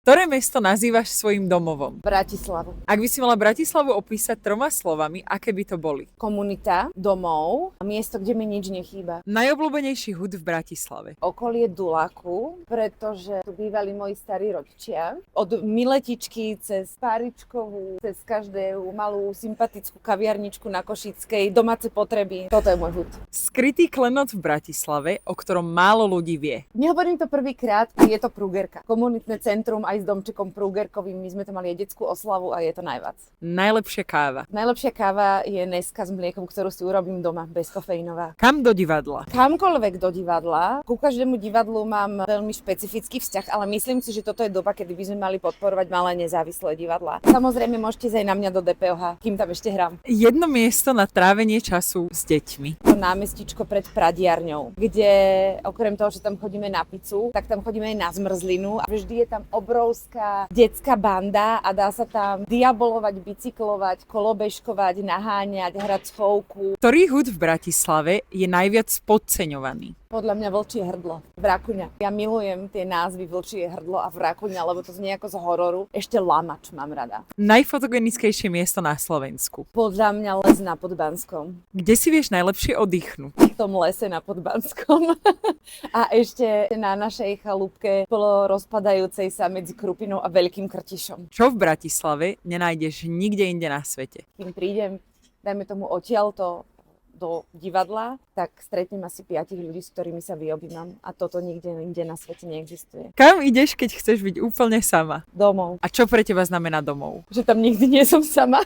Ktoré mesto nazývaš svojím domovom? Bratislavu. Ak by si mala Bratislavu opísať 3 slovami, aké by to boli? Komunita, domov a miesto, kde mi nič nechýba. Najobľúbenejší hud v Bratislave. Okolie Dulaku, pretože tu bývali moji starí rodičia. Od Miletičky cez Páričkovú, cez každú malú sympatickú kaviarničku na Košickej, domáce potreby. Toto je môj hud. Skrytý klenot v Bratislave, o ktorom málo ľudí vie. Nehovorím to prvýkrát, je to Prúgerka. Komunitné centrum aj s domčekom Prúgerkovým. My sme to mali aj detskú oslavu a je to najviac. Najlepšia káva. Najlepšia káva je Neska s mliekom, ktorú si urobím doma, bezkofeínová. Kam do divadla? Kamkoľvek do divadla. Ku každému divadlu mám veľmi špecifický vzťah, ale myslím si, že toto je doba, kedy by sme mali podporovať malé nezávislé divadlá. Samozrejme, môžete ísť aj na mňa do DPOH, kým tam ešte hrám. Jedno miesto na trávenie času s deťmi. To námestičko pred Pradiarňou, kde okrem toho, že tam chodíme na pizzu, tak tam chodíme aj na zmrzlinu a vždy je tam obrovská detská banda a dá sa tam diabolovať, bicyklovať, kolobežkovať, naháňať, hrať schovku. Ktorý hud v Bratislave je najviac podceňovaný? Podľa mňa Vlčie hrdlo, Vrakuňa. Ja milujem tie názvy Vlčie hrdlo a Vrakuňa, lebo to znie ako z hororu. Ešte Lamač mám rada. Najfotogenickejšie miesto na Slovensku. Podľa mňa les na Podbanskom. Kde si vieš najlepšie oddychnúť? V tom lese na Podbanskom. A ešte na našej chalúbke polo rozpadajúcej sa medzi Krupinou a Veľkým Krtišom. Čo v Bratislave nenájdeš nikde inde na svete? Kým prídem, dajme tomu odtiaľto do divadla, tak stretnem asi 5 ľudí, s ktorými sa vyobímam a toto nikde inde na svete neexistuje. Kam ideš, keď chceš byť úplne sama? Domov. A čo pre teba znamená domov? Že tam nikdy nie som sama.